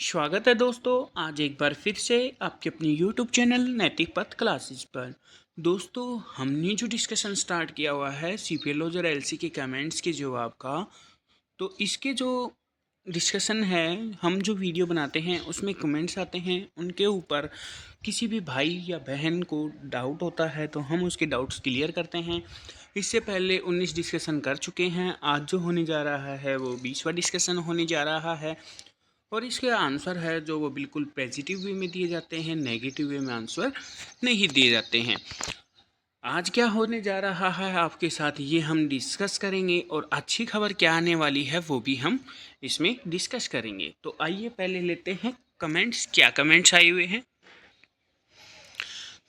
स्वागत है दोस्तों। आज एक बार फिर से आपके अपने यूट्यूब चैनल नैतिक पथ क्लासेस पर। दोस्तों, हमने जो डिस्कशन स्टार्ट किया हुआ है सीपीएलओज और एलसी के कमेंट्स के जवाब का, तो इसके जो डिस्कशन है, हम जो वीडियो बनाते हैं उसमें कमेंट्स आते हैं, उनके ऊपर किसी भी भाई या बहन को डाउट होता है तो हम उसके डाउट्स क्लियर करते हैं। इससे पहले 19 डिस्कशन कर चुके हैं। आज जो होने जा रहा है वो 20वां डिस्कशन होने जा रहा है और इसके आंसर है जो वो बिल्कुल पॉजिटिव वे में दिए जाते हैं, नेगेटिव वे में आंसर नहीं दिए जाते हैं। आज क्या होने जा रहा है आपके साथ ये हम डिस्कस करेंगे और अच्छी खबर क्या आने वाली है वो भी हम इसमें डिस्कस करेंगे। तो आइए पहले लेते हैं कमेंट्स, क्या कमेंट्स आए हुए हैं।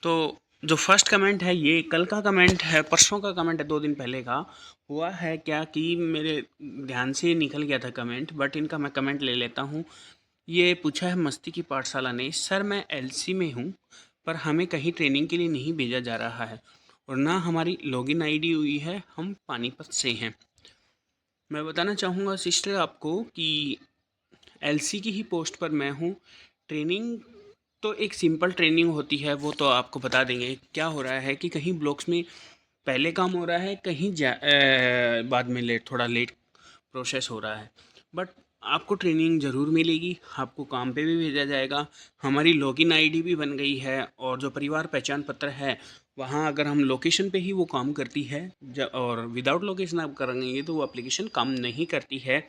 तो जो फर्स्ट कमेंट है ये कल का कमेंट है, परसों का कमेंट है, 2 दिन पहले का। हुआ है क्या कि मेरे ध्यान से निकल गया था कमेंट, बट इनका मैं कमेंट ले लेता हूँ। ये पूछा है मस्ती की पाठशाला ने, सर मैं एलसी में हूँ पर हमें कहीं ट्रेनिंग के लिए नहीं भेजा जा रहा है और ना हमारी लॉगिन आईडी हुई है, हम पानीपत से हैं। मैं बताना चाहूँगा सिस्टर आपको कि एलसी की ही पोस्ट पर मैं हूँ। ट्रेनिंग तो एक सिंपल ट्रेनिंग होती है, वो तो आपको बता देंगे। क्या हो रहा है कि कहीं ब्लॉक्स में पहले काम हो रहा है, कहीं बाद में लेट, थोड़ा लेट प्रोसेस हो रहा है, बट आपको ट्रेनिंग ज़रूर मिलेगी, आपको काम पे भी भेजा जाएगा। हमारी लॉगिन आईडी भी बन गई है और जो परिवार पहचान पत्र है वहाँ अगर हम लोकेशन पे ही वो काम करती है, और विदाउट लोकेशन आप करेंगे तो वो एप्लीकेशन काम नहीं करती है।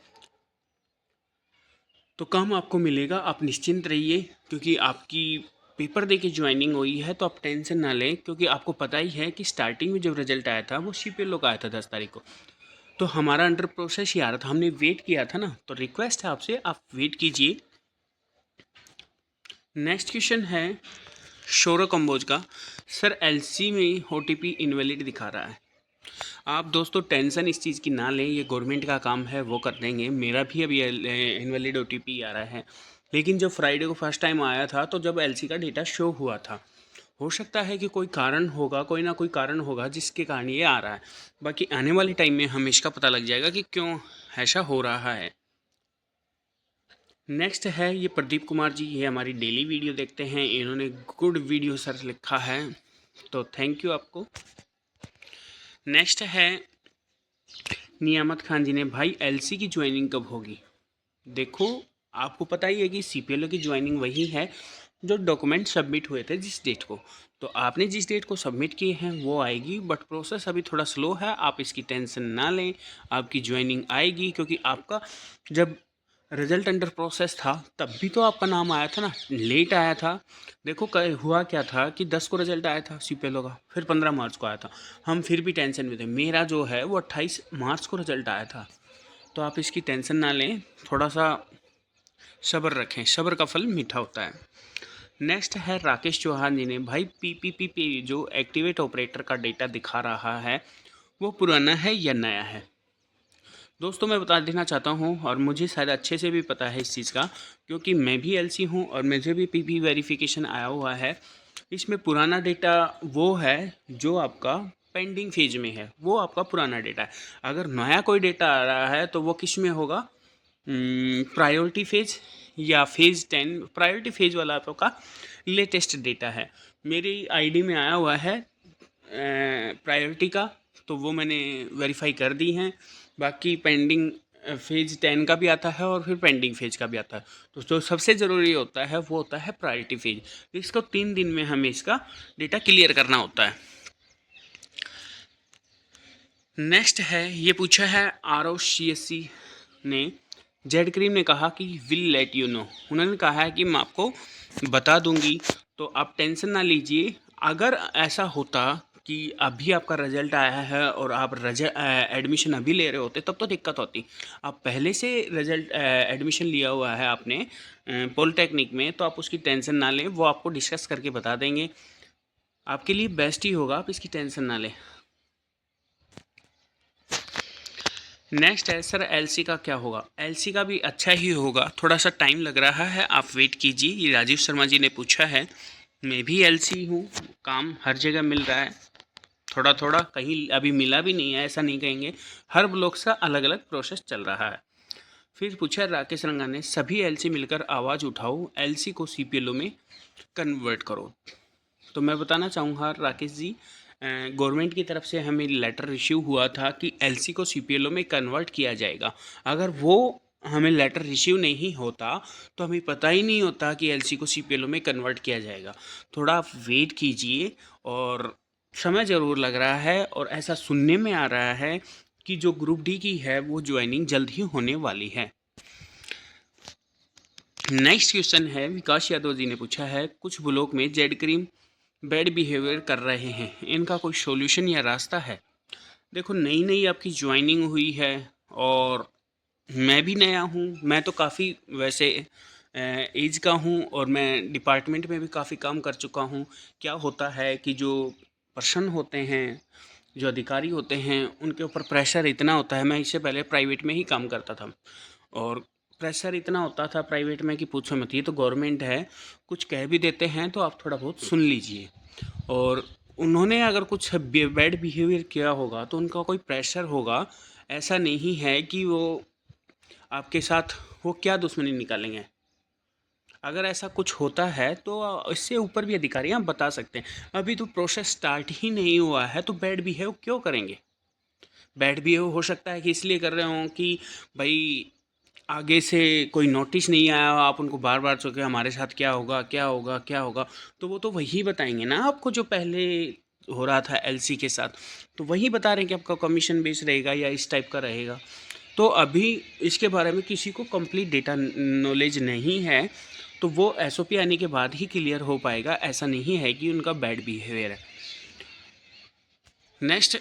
तो काम आपको मिलेगा, आप निश्चिंत रहिए, क्योंकि आपकी पेपर दे के ज्वाइनिंग हुई है, तो आप टेंशन ना लें। क्योंकि आपको पता ही है कि स्टार्टिंग में जब रिजल्ट आया था वो सीपीएलओ का आया था 10 तारीख को, तो हमारा अंडर प्रोसेस ही आ रहा था, हमने वेट किया था ना। तो रिक्वेस्ट है आपसे, आप वेट कीजिए। नेक्स्ट क्वेश्चन है शौरव कंबोज का, सर एलसी में ओटीपी इनवैलिड दिखा रहा है। आप दोस्तों टेंशन इस चीज़ की ना लें, ये गवर्नमेंट का काम है, वो कर देंगे। मेरा भी अभी इनवैलिड ओटीपी आ रहा है, लेकिन जब फ्राइडे को फर्स्ट टाइम आया था तो जब एलसी का डेटा शो हुआ था, हो सकता है कि कोई कारण होगा, कोई ना कोई कारण होगा जिसके कारण ये आ रहा है। बाकी आने वाले टाइम में हमें इसका पता लग जाएगा कि क्यों ऐसा हो रहा है। नेक्स्ट है ये प्रदीप कुमार जी, ये हमारी डेली वीडियो देखते हैं, इन्होंने गुड वीडियो सर लिखा है, तो थैंक यू आपको। नेक्स्ट है नियामत खान जी ने, भाई एलसी की ज्वाइनिंग कब होगी। देखो, आपको पता ही है कि सीपीएलओ की ज्वाइनिंग वही है जो डॉक्यूमेंट सबमिट हुए थे जिस डेट को, तो आपने जिस डेट को सबमिट किए हैं वो आएगी। बट प्रोसेस अभी थोड़ा स्लो है, आप इसकी टेंशन ना लें, आपकी ज्वाइनिंग आएगी। क्योंकि आपका जब रिजल्ट अंडर प्रोसेस था तब भी तो आपका नाम आया था ना, लेट आया था। देखो हुआ क्या था कि 10 को रिजल्ट आया था सीपीएलओ का, फिर 15 मार्च को आया था। हम फिर भी टेंशन में थे, मेरा जो है वो 28 मार्च को रिजल्ट आया था। तो आप इसकी टेंशन ना लें, थोड़ा सा सब्र रखें, सब्र का फल मीठा होता है। नेक्स्ट है राकेश चौहान जी ने, भाई पीपीपी पे जो एक्टिवेट ऑपरेटर का डेटा दिखा रहा है वो पुराना है या नया है। दोस्तों मैं बता देना चाहता हूँ, और मुझे शायद अच्छे से भी पता है इस चीज़ का, क्योंकि मैं भी एलसी हूँ और मुझे भी पीपी वेरिफिकेशन आया हुआ है। इसमें पुराना डेटा वो है जो आपका पेंडिंग फेज में है, वो आपका पुराना डेटा है। अगर नया कोई डेटा आ रहा है तो वो किस में होगा, प्रायोरिटी फेज या फेज़ 10। प्रायोरिटी फेज वाला आपका लेटेस्ट डेटा है, मेरी आईडी में आया हुआ है प्रायोरिटी का, तो वो मैंने वेरीफाई कर दी हैं। बाकी पेंडिंग फेज 10 का भी आता है और फिर पेंडिंग फेज का भी आता है। तो जो सबसे ज़रूरी होता है वो होता है प्रायोरिटी फेज, इसको 3 दिन में हमें इसका डेटा क्लियर करना होता है। नेक्स्ट है ये पूछा है ROCSC ने, जेड क्रीम ने कहा कि विल लेट यू नो, उन्होंने कहा है कि मैं आपको बता दूंगी, तो आप टेंशन ना लीजिए। अगर ऐसा होता कि अभी आपका रिजल्ट आया है और आप एडमिशन अभी ले रहे होते तब तो दिक्कत होती। आप पहले से रिजल्ट एडमिशन लिया हुआ है आपने पॉलिटेक्निक में, तो आप उसकी टेंशन ना लें, वो आपको डिस्कस करके बता देंगे, आपके लिए बेस्ट ही होगा, आप इसकी टेंशन ना लें। नेक्स्ट है सर एलसी का क्या होगा। एलसी का भी अच्छा ही होगा, थोड़ा सा टाइम लग रहा है, आप वेट कीजिए। ये राजीव शर्मा जी ने पूछा है, मैं भी एलसी हूँ, काम हर जगह मिल रहा है, थोड़ा थोड़ा, कहीं अभी मिला भी नहीं है ऐसा नहीं कहेंगे, हर ब्लॉक का अलग अलग प्रोसेस चल रहा है। फिर पूछा राकेश रंगा ने, सभी एलसी मिलकर आवाज़ उठाओ, एलसी को सीपीएलओ में कन्वर्ट करो। तो मैं बताना चाहूँगा राकेश जी, गवर्नमेंट की तरफ से हमें लेटर इश्यू हुआ था कि एलसी को सीपीएलओ में कन्वर्ट किया जाएगा। अगर वो हमें लेटर रिसीव नहीं होता तो हमें पता ही नहीं होता कि एलसी को सीपीएलओ में कन्वर्ट किया जाएगा। थोड़ा आप वेट कीजिए, और समय ज़रूर लग रहा है, और ऐसा सुनने में आ रहा है कि जो ग्रुप डी की है वो ज्वाइनिंग जल्द ही होने वाली है। नेक्स्ट क्वेश्चन है, विकास यादव जी ने पूछा है, कुछ ब्लॉक में जेड क्रीम बैड बिहेवियर कर रहे हैं, इनका कोई सॉल्यूशन या रास्ता है? देखो, नई नई आपकी ज्वाइनिंग हुई है और मैं भी नया हूँ। मैं तो काफ़ी वैसे एज का हूँ और मैं डिपार्टमेंट में भी काफ़ी काम कर चुका हूँ। क्या होता है कि जो पर्सन होते हैं, जो अधिकारी होते हैं, उनके ऊपर प्रेशर इतना होता है। मैं इससे पहले प्राइवेट में ही काम करता था, और प्रेशर इतना होता था प्राइवेट में कि पूछो मत। ये तो गवर्नमेंट है, कुछ कह भी देते हैं तो आप थोड़ा बहुत सुन लीजिए। और उन्होंने अगर कुछ बैड बिहेवियर किया होगा तो उनका कोई प्रेशर होगा। ऐसा नहीं है कि वो आपके साथ वो क्या दुश्मनी निकालेंगे। अगर ऐसा कुछ होता है तो इससे ऊपर भी अधिकारी आप बता सकते हैं। अभी तो प्रोसेस स्टार्ट ही नहीं हुआ है तो बैड बिहेव क्यों करेंगे? बैड बिहेव हो सकता है कि इसलिए कर रहे हों कि भाई आगे से कोई नोटिस नहीं आया, आप उनको बार बार चुके हमारे साथ क्या होगा क्या होगा क्या होगा, तो वो तो वही बताएंगे ना आपको जो पहले हो रहा था एलसी के साथ। तो वही बता रहे हैं कि आपका कमीशन बेस रहेगा या इस टाइप का रहेगा। तो अभी इसके बारे में किसी को कंप्लीट डेटा नॉलेज नहीं है, तो वो एसओपी आने के बाद ही क्लियर हो पाएगा। ऐसा नहीं है कि उनका बैड बिहेवियर है। नेक्स्ट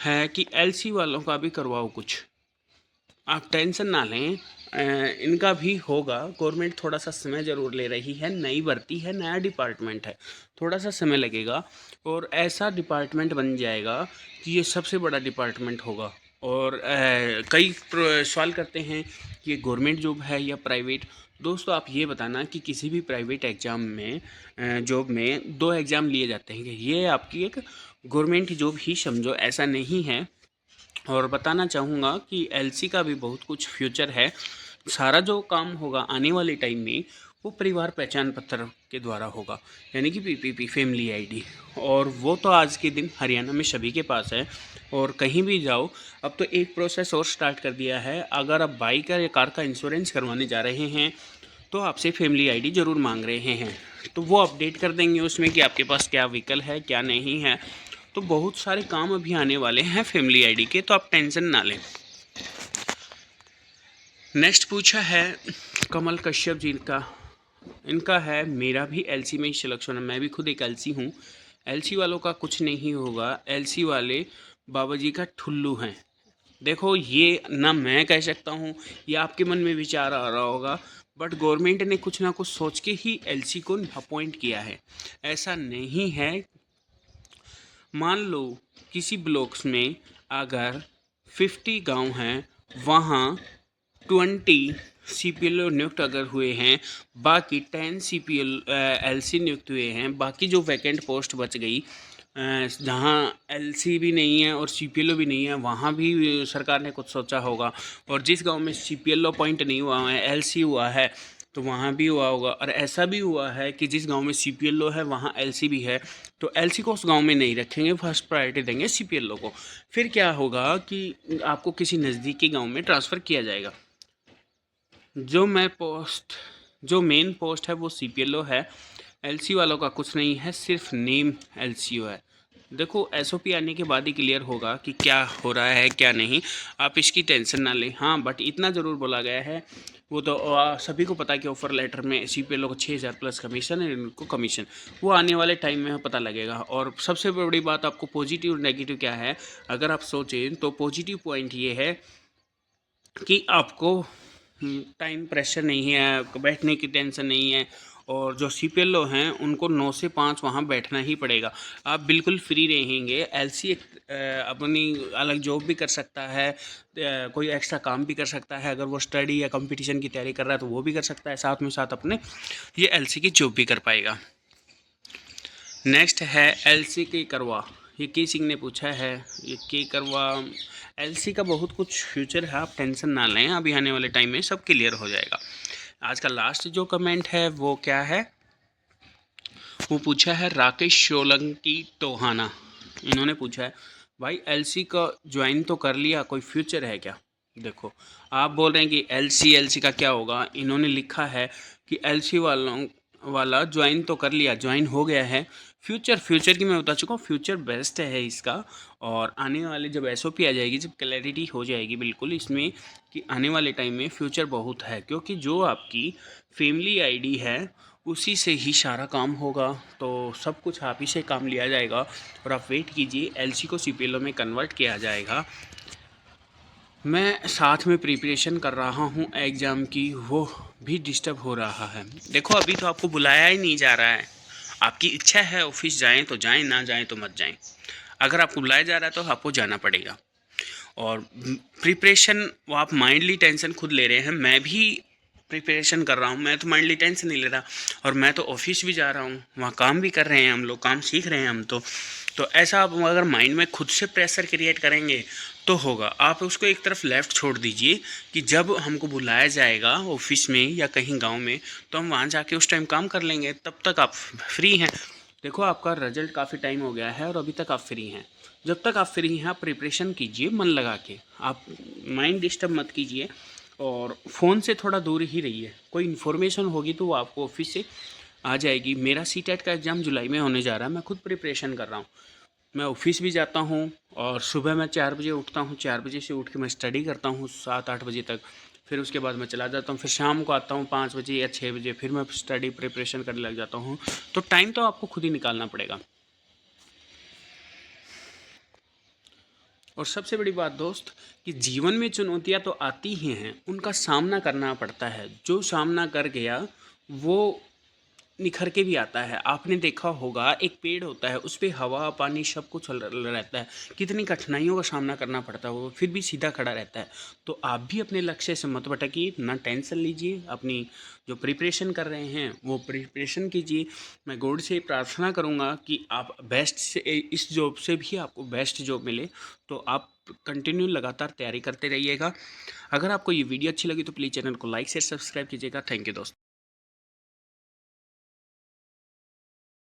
है कि एलसी वालों का भी करवाओ कुछ, आप टेंशन ना लें, इनका भी होगा। गवर्नमेंट थोड़ा सा समय ज़रूर ले रही है, नई भर्ती है, नया डिपार्टमेंट है, थोड़ा सा समय लगेगा और ऐसा डिपार्टमेंट बन जाएगा कि ये सबसे बड़ा डिपार्टमेंट होगा। और कई सवाल करते हैं कि ये गवर्नमेंट जॉब है या प्राइवेट। दोस्तों, आप ये बताना कि किसी भी प्राइवेट एग्ज़ाम में जॉब में 2 एग्ज़ाम लिए जाते हैं, कि ये आपकी एक गवर्नमेंट जॉब ही समझो, ऐसा नहीं है। और बताना चाहूँगा कि एलसी का भी बहुत कुछ फ्यूचर है। सारा जो काम होगा आने वाले टाइम में वो परिवार पहचान पत्र के द्वारा होगा, यानी कि पीपीपी, फैमिली आईडी। और वो तो आज के दिन हरियाणा में सभी के पास है, और कहीं भी जाओ अब तो एक प्रोसेस और स्टार्ट कर दिया है। अगर आप बाइक या कार का इंश्योरेंस करवाने जा रहे हैं तो आपसे फैमिली आईडी ज़रूर मांग रहे हैं, तो वो अपडेट कर देंगे उसमें कि आपके पास क्या व्हीकल है क्या नहीं है। तो बहुत सारे काम अभी आने वाले हैं फैमिली आईडी के, तो आप टेंशन ना लें। नेक्स्ट पूछा है कमल कश्यप जी का, इनका है, मेरा भी एलसी में ही सिलेक्शन है, मैं भी खुद एक एलसी हूँ। एलसी वालों का कुछ नहीं होगा, एलसी वाले बाबा जी का ठुल्लू हैं। देखो, ये ना मैं कह सकता हूँ, ये आपके मन में विचार आ रहा होगा, बट गवर्नमेंट ने कुछ ना कुछ सोच के ही एलसी को अपॉइंट किया है। ऐसा नहीं है। मान लो किसी ब्लॉक्स में अगर 50 गांव हैं, वहाँ 20 सीपीएल नियुक्त अगर हुए हैं, बाकी 10 सीपीएल एलसी नियुक्त हुए हैं, बाकी जो वैकेंट पोस्ट बच गई, जहाँ एलसी भी नहीं है और सीपीएलओ भी नहीं है, वहाँ भी सरकार ने कुछ सोचा होगा। और जिस गांव में सीपीएलओ अपॉइंट नहीं हुआ है, एलसी हुआ है, तो वहाँ भी हुआ होगा। और ऐसा भी हुआ है कि जिस गांव में सीपीएलओ है वहाँ एलसी भी है, तो एलसी को उस गांव में नहीं रखेंगे, फर्स्ट प्रायोरिटी देंगे सीपीएलओ को। फिर क्या होगा कि आपको किसी नज़दीकी गांव में ट्रांसफ़र किया जाएगा। जो मेन पोस्ट है वो सीपीएलओ है, एलसी वालों का कुछ नहीं है, सिर्फ नेम एलसीओ है। देखो, एसओपी आने के बाद ही क्लियर होगा कि क्या हो रहा है क्या नहीं, आप इसकी टेंशन ना लें। हाँ, बट इतना ज़रूर बोला गया है, वो तो सभी को पता है कि ऑफर लेटर में सीपीएलओ को 6000 प्लस कमीशन है, इनको कमीशन वो आने वाले टाइम में पता लगेगा। और सबसे बड़ी बात, आपको पॉजिटिव और नेगेटिव क्या है, अगर आप सोचें तो पॉजिटिव पॉइंट ये है कि आपको टाइम प्रेशर नहीं है, बैठने की टेंशन नहीं है, और जो सीपीएलओ हैं उनको 9 से 5 वहाँ बैठना ही पड़ेगा। आप बिल्कुल फ्री रहेंगे। एलसी एक अपनी अलग जॉब भी कर सकता है, कोई एक्स्ट्रा काम भी कर सकता है। अगर वो स्टडी या कंपटीशन की तैयारी कर रहा है तो वो भी कर सकता है, साथ में साथ अपने ये एलसी की जॉब भी कर पाएगा। नेक्स्ट है एलसी की करवा ये के सिंह ने पूछा है, ये के करवा। एलसी का बहुत कुछ फ्यूचर है, आप टेंशन ना लें, अभी आने वाले टाइम में सब क्लियर हो जाएगा। आज का लास्ट जो कमेंट है वो क्या है, वो पूछा है राकेश सोलंकी टोहाना। इन्होंने पूछा है भाई एलसी का ज्वाइन तो कर लिया, कोई फ्यूचर है क्या? देखो, आप बोल रहे हैं कि एलसी का क्या होगा। इन्होंने लिखा है कि एलसी वाला ज्वाइन तो कर लिया, ज्वाइन हो गया है। फ्यूचर की मैं बता चुका हूँ, फ्यूचर बेस्ट है इसका। और आने वाले जब एसओपी आ जाएगी, जब क्लैरिटी हो जाएगी बिल्कुल इसमें कि आने वाले टाइम में फ्यूचर बहुत है, क्योंकि जो आपकी फैमिली आईडी है उसी से ही सारा काम होगा। तो सब कुछ आप ही से काम लिया जाएगा और आप वेट कीजिए, एलसी को सीपीएलओ में कन्वर्ट किया जाएगा। मैं साथ में प्रिपरेशन कर रहा हूँ एग्ज़ाम की, वो भी डिस्टर्ब हो रहा है। देखो अभी तो आपको बुलाया ही नहीं जा रहा है, आपकी इच्छा है ऑफिस जाएं तो जाएं, ना जाएं तो मत जाएं। अगर आपको बुलाया जा रहा है तो आपको जाना पड़ेगा। और प्रिपरेशन वो आप माइंडली टेंशन खुद ले रहे हैं, मैं भी प्रिपरेशन कर रहा हूँ, मैं तो माइंडली टेंशन नहीं ले रहा। और मैं तो ऑफिस भी जा रहा हूँ, वहाँ काम भी कर रहे हैं हम लोग, काम सीख रहे हैं हम तो ऐसा आप अगर माइंड में खुद से प्रेशर क्रिएट करेंगे तो होगा। आप उसको एक तरफ लेफ़्ट छोड़ दीजिए कि जब हमको बुलाया जाएगा ऑफिस में या कहीं गांव में तो हम वहाँ जाके उस टाइम काम कर लेंगे, तब तक आप फ्री हैं। देखो आपका रिजल्ट काफ़ी टाइम हो गया है और अभी तक आप फ्री हैं। जब तक आप फ्री हैं आप प्रिपरेशन कीजिए मन लगा के, आप माइंड डिस्टर्ब मत कीजिए और फ़ोन से थोड़ा दूर ही रहिए। कोई इन्फॉर्मेशन होगी तो वो आपको ऑफिस से आ जाएगी। मेरा सीटेट का एग्ज़ाम जुलाई में होने जा रहा है, मैं खुद प्रिपरेशन कर रहा हूँ। मैं ऑफिस भी जाता हूँ और सुबह मैं 4 बजे उठता हूँ, 4 बजे से उठ के मैं स्टडी करता हूँ 7-8 बजे तक। फिर उसके बाद मैं चला जाता हूँ, फिर शाम को आता हूँ 5 बजे या 6 बजे, फिर मैं स्टडी प्रिपरेशन करने लग जाता हूँ। तो टाइम तो आपको खुद ही निकालना पड़ेगा। और सबसे बड़ी बात दोस्त कि जीवन में चुनौतियाँ तो आती ही हैं, उनका सामना करना पड़ता है। जो सामना कर गया वो निखर के भी आता है। आपने देखा होगा एक पेड़ होता है, उस पे हवा पानी सब कुछ रहता है, कितनी कठिनाइयों का सामना करना पड़ता है, वो फिर भी सीधा खड़ा रहता है। तो आप भी अपने लक्ष्य से मत भटकिए, ना टेंशन लीजिए, अपनी जो प्रिपरेशन कर रहे हैं वो प्रिपरेशन कीजिए। मैं गॉड से प्रार्थना करूँगा कि आप बेस्ट से, इस जॉब से भी आपको बेस्ट जॉब मिले। तो आप कंटिन्यू लगातार तैयारी करते रहिएगा। अगर आपको ये वीडियो अच्छी लगी तो प्लीज़ चैनल को लाइक शेयर सब्सक्राइब कीजिएगा। थैंक यू दोस्तों।